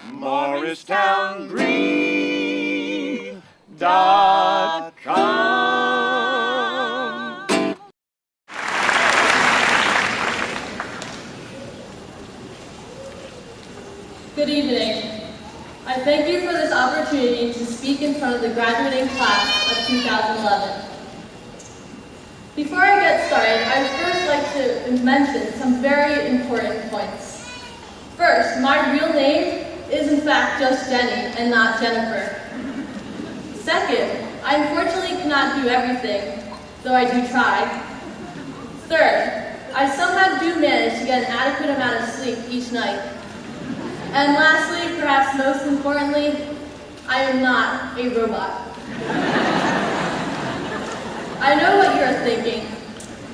MorristownGreen.com. Good evening. I thank you for this opportunity to speak in front of the graduating class of 2011. Before I get started, I would first like to mention some very important points. First, my real name is in fact just Jenny and not Jennifer. Second, I unfortunately cannot do everything, though I do try. Third, I somehow do manage to get an adequate amount of sleep each night. And lastly, perhaps most importantly, I am not a robot. I know what you are thinking,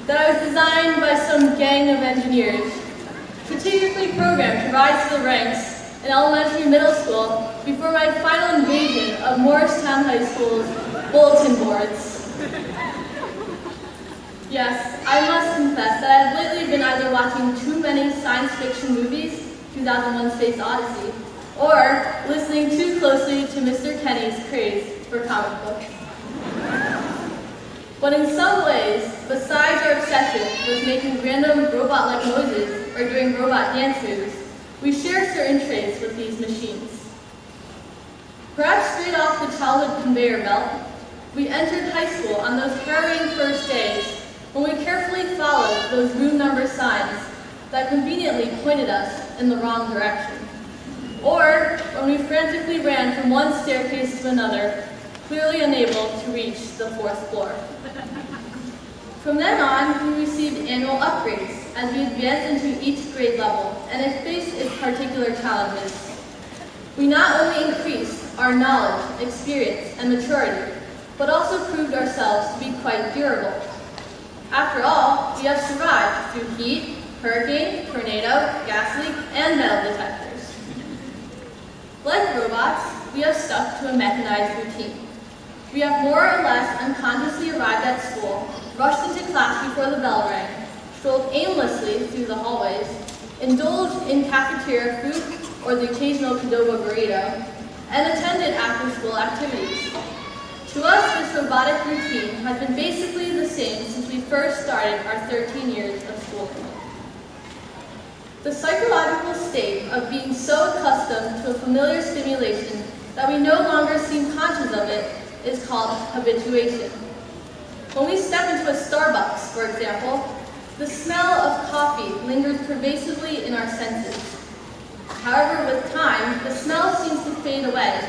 that I was designed by some gang of engineers, strategically programmed to rise to the ranks in elementary middle school before my final invasion of Morristown High School's bulletin boards. Yes, I must confess that I have lately been either watching too many science fiction movies, 2001: Space Odyssey, or listening too closely to Mr. Kenny's craze for comic books. But in some ways, besides our obsession with making random robot-like noises or doing robot dance moves, we share certain traits with these machines. Perhaps straight off the childhood conveyor belt, we entered high school on those harrowing first days when we carefully followed those room number signs that conveniently pointed us in the wrong direction. Or when we frantically ran from one staircase to another, clearly unable to reach the 4th floor. From then on, we received annual upgrades as we advanced into each grade level and it faced its particular challenges. We not only increased our knowledge, experience, and maturity, but also proved ourselves to be quite durable. After all, we have survived through heat, hurricane, tornado, gas leak, and metal detectors. Like robots, we have stuck to a mechanized routine. We have more or less unconsciously arrived at school, rushed into class before the bell rang, strolled aimlessly through the hallways, indulged in cafeteria food or the occasional Qdoba burrito, and attended after-school activities. To us, this robotic routine has been basically the same since we first started our 13 years of schooling. The psychological state of being so accustomed to a familiar stimulation that we no longer seem conscious of it is called habituation. When we step into a Starbucks, for example, the smell of coffee lingers pervasively in our senses. However, with time, the smell seems to fade away,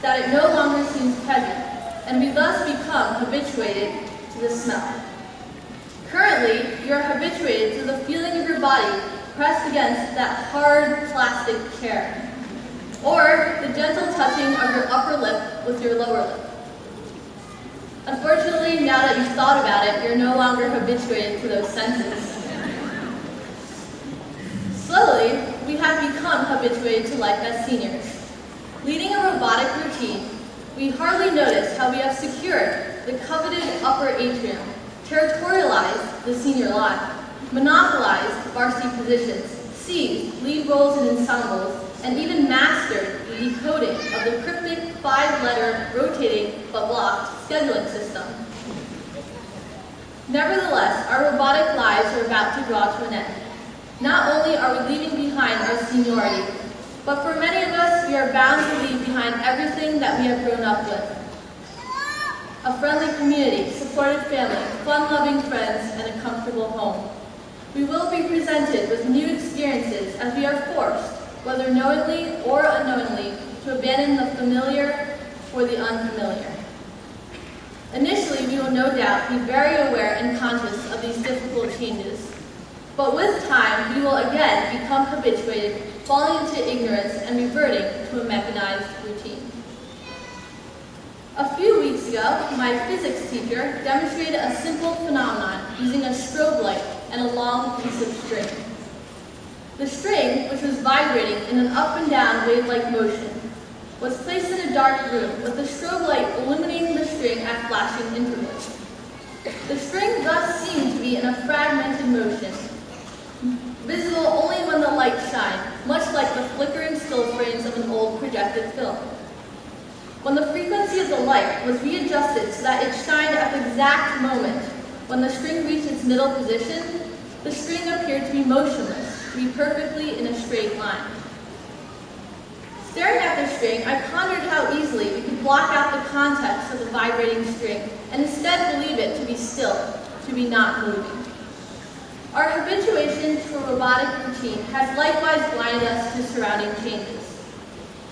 that it no longer seems present, and we thus become habituated to the smell. Currently, you are habituated to the feeling of your body pressed against that hard plastic chair, or the gentle touching of your upper lip with your lower lip. Unfortunately, now that you've thought about it, you're no longer habituated to those senses. Slowly, we have become habituated to life as seniors. Leading a robotic routine, we hardly notice how we have secured the coveted upper atrium, territorialized the senior lot, monopolized varsity positions, seized lead roles in ensembles, and even mastered the decoding of the cryptic 5-letter rotating but blocked scheduling system. Nevertheless, our robotic lives are about to draw to an end. Not only are we leaving behind our seniority, but for many of us, we are bound to leave behind everything that we have grown up with. A friendly community, supportive family, fun-loving friends, and a comfortable home. We will be presented with new experiences as we are forced, whether knowingly or unknowingly, to abandon the familiar for the unfamiliar. Initially, we will no doubt be very aware and conscious of these difficult changes. But with time, we will again become habituated, falling into ignorance and reverting to a mechanized routine. A few weeks ago, my physics teacher demonstrated a simple phenomenon using a strobe light and a long piece of string. The string, which was vibrating in an up and down wave-like motion, was placed in a dark room with the strobe light illuminating the string at flashing intervals. The string thus seemed to be in a fragmented motion, visible only when the light shined, much like the flickering still frames projected film. When the frequency of the light was readjusted so that it shined at the exact moment when the string reached its middle position, the string appeared to be motionless, to be perfectly in a straight line. Staring at the string, I pondered how easily we could block out the context of the vibrating string and instead believe it to be still, to be not moving. Our habituation to a robotic routine has likewise blinded us to surrounding changes.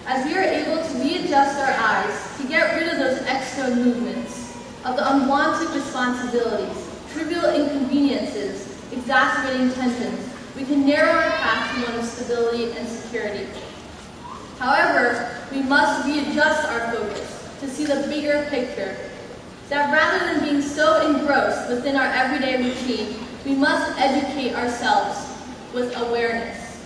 As we are able to readjust our eyes to get rid of those extra movements, of the unwanted responsibilities, trivial inconveniences, exacerbating tensions, we can narrow our path to one of stability and security. However, we must readjust our focus to see the bigger picture, that rather than being so engrossed within our everyday routine, we must educate ourselves with awareness.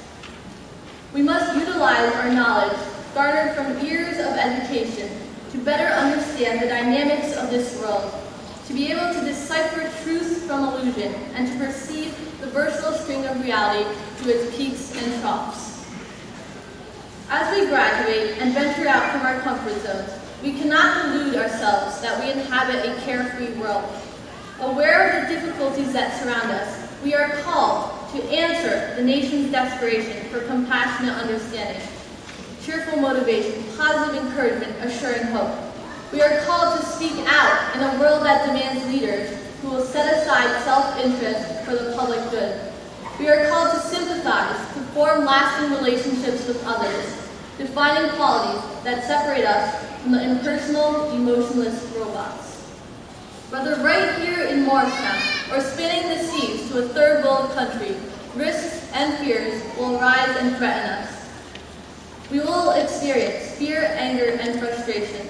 We must utilize our knowledge garnered from years of education to better understand the dynamics of this world, to be able to decipher truth from illusion, and to perceive the versatile string of reality to its peaks and troughs. As we graduate and venture out from our comfort zones, we cannot delude ourselves that we inhabit a carefree world. Aware of the difficulties that surround us, we are called to answer the nation's desperation for compassionate understanding, cheerful motivation, positive encouragement, assuring hope. We are called to speak out in a world that demands leaders who will set aside self-interest for the public good. We are called to sympathize, to form lasting relationships with others, defining qualities that separate us from the impersonal, emotionless robots. Whether right here in Morristown or spanning the seas to a third world country, risks and fears will arise and threaten us. We will experience fear, anger, and frustration.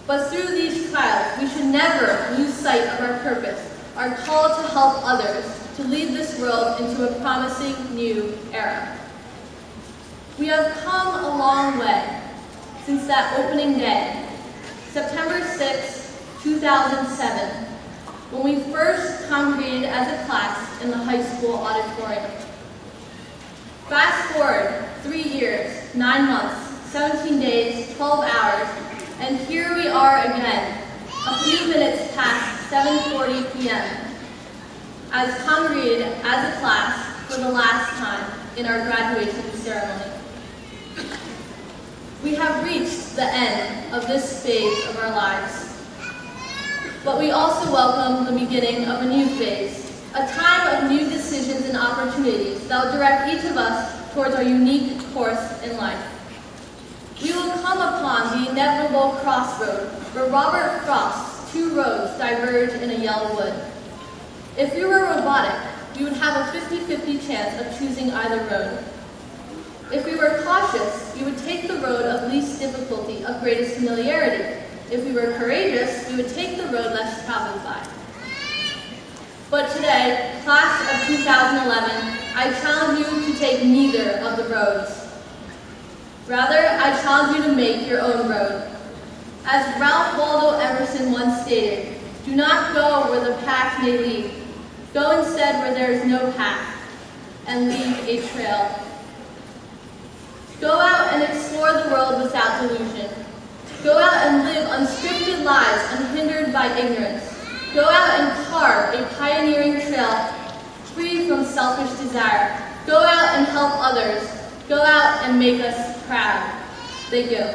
But through these trials, we should never lose sight of our purpose, our call to help others, to lead this world into a promising new era. We have come a long way since that opening day, September 6, 2007, when we first congregated as a class in the high school auditorium. Fast forward 3 years, 9 months, 17 days, 12 hours, and here we are again, a few minutes past 7:40 p.m., as congregated as a class for the last time in our graduation ceremony. We have reached the end of this phase of our lives, but we also welcome the beginning of a new phase, a time of new decisions and opportunities that will direct each of us towards our unique course in life. We will come upon the inevitable crossroad where Robert Frost's 2 roads diverge in a yellow wood. If we were robotic, we would have a 50-50 chance of choosing either road. If we were cautious, we would take the road of least difficulty, of greatest familiarity. If we were courageous, we would take the road less traveled by. But today, class of 2011, I challenge you to take neither of the roads. Rather, I challenge you to make your own road. As Ralph Waldo Emerson once stated, do not go where the path may lead. Go instead where there is no path, and leave a trail. Go out and explore the world without delusion. Go out and live unscripted lives unhindered by ignorance. Go out and carve a pioneering trail free from selfish desire. Go out and help others. Go out and make us proud. Thank you.